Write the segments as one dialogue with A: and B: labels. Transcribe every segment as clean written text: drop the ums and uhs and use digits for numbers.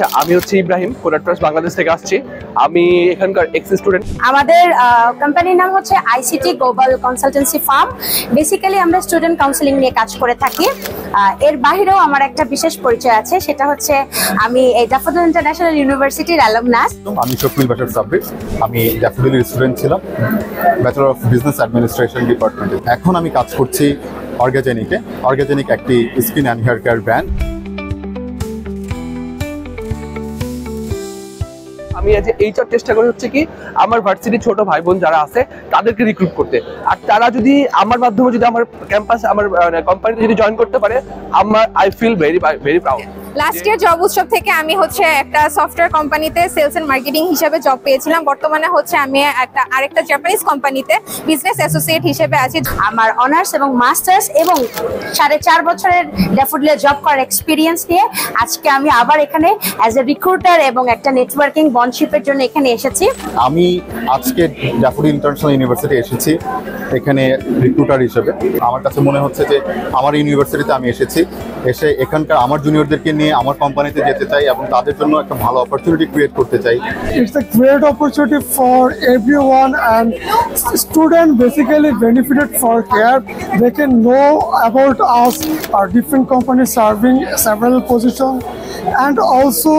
A: আচ্ছা, আমি হচ্ছে ইব্রাহিম, কোরাট প্রেস বাংলাদেশ থেকে আসছি। আমি এখানকার এক্স স্টুডেন্ট।
B: আমাদের কোম্পানির নাম হচ্ছে ICT global consultancy firm. Basically আমরা স্টুডেন্ট কাউন্সিলিং নিয়ে কাজ করে থাকি। এর বাইরেও আমার একটা বিশেষ পরিচয় আছে, সেটা হচ্ছে আমি এই ড্যাফোডিল ইন্টারন্যাশনাল ইউনিভার্সিটির অ্যালুমনাস।
C: আমি শফিউল বাশার সাব্বির। আমি ড্যাফোডিলের স্টুডেন্ট ছিলাম, ব্যাচেলর অফ বিজনেস অ্যাডমিনিস্ট্রেশন ডিপার্টমেন্টে। এখন আমি কাজ করছি অর্গাজেনিকে। অর্গাজেনিক একটি skin and hair care brand.
A: আমি আজ এইটার চেষ্টা করি হচ্ছে কি আমার ভার্সিটির ছোট ভাই বোন যারা আছে তাদেরকে রিক্রুট করতে, আর তারা যদি আমার মাধ্যমে যদি আমার ক্যাম্পাস আমার কোম্পানিতে যদি জয়েন করতে পারে, আমার I feel very very proud.
D: Last year job উৎসব থেকে আমি হচ্ছে একটা সফটওয়্যার কোম্পানিতে সেলস এন্ড মার্কেটিং হিসেবে জব পেয়েছিলাম। বর্তমানে হচ্ছে আমি আরেকটা জাপানিজ কোম্পানিতে বিজনেস অ্যাসোসিয়েট হিসেবে আছি।
B: আমার অনার্স এবং মাস্টার্স এবং 4.5 বছরের ড্যাফোডিলে জব করার এক্সপিরিয়েন্স নিয়ে আজকে আমি আবার এখানে অ্যাজ এ রিক্রুটার এবং একটা নেটওয়ার্কিং বন্ডশিপের জন্য এখানে এসেছি।
C: আমি আজকে ড্যাফোডিল ইন্টারন্যাশনাল ইউনিভার্সিটি এসেছি এখানে রিক্রুটার হিসেবে। আমার কাছে মনে হচ্ছে যে আমার ইউনিভার্সিটিতে আমি এসেছি, এসে এখানকার আমার জুনিয়রদেরকে নিয়ে আমার কোম্পানিতে যেতে চাই এবং তাদের জন্য একটা ভালো অপরচুনিটি ক্রিয়েট করতে চাই।
E: It's a great opportunity for everyone, and students basically benefited for care. They can know about us, our different companies serving several positions, and also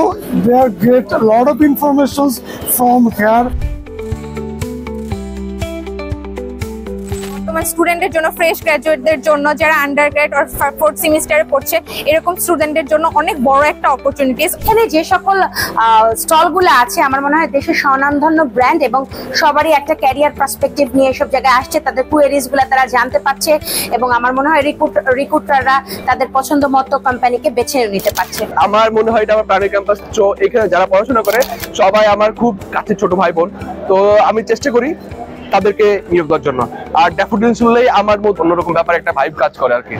E: they get a lot of information from here.
D: স্টুডেন্টের জন্য, fresh গ্রাজুয়েটদের জন্য, যারা under grade আর 4th সেমিস্টারে পড়ছে, এরকম স্টুডেন্টদের জন্য অনেক বড় একটা অপরচুনিটি।
B: এখানে যে সকল স্টলগুলো আছে আমার মনে হয় দেশের স্বনামধন্য ব্র্যান্ড এবং সবারই একটা ক্যারিয়ার পার্সপেক্টিভ নিয়ে এসব জায়গায় আসছে, তাদের কোয়েরিজগুলো তারা জানতে পারছে এবং আমার মনে হয় রিক্রুটাররা তাদের পছন্দ মতো কোম্পানিকে বেছে নিতে পারছে।
A: আমার মনে হয় এটা আমার প্রাণের ক্যাম্পাস। তো এখানে যারা পড়াশোনা করে সবাই আমার খুব কাছের ছোট ভাই বোন। তো আমি চেষ্টা করি তাদেরকে নিয়োগ দেওয়ার জন্য। আর ড্যাফোডিল শুনলেই আমার মতো অন্যরকম ব্যাপারে একটা ভাইব কাজ করে আর কি।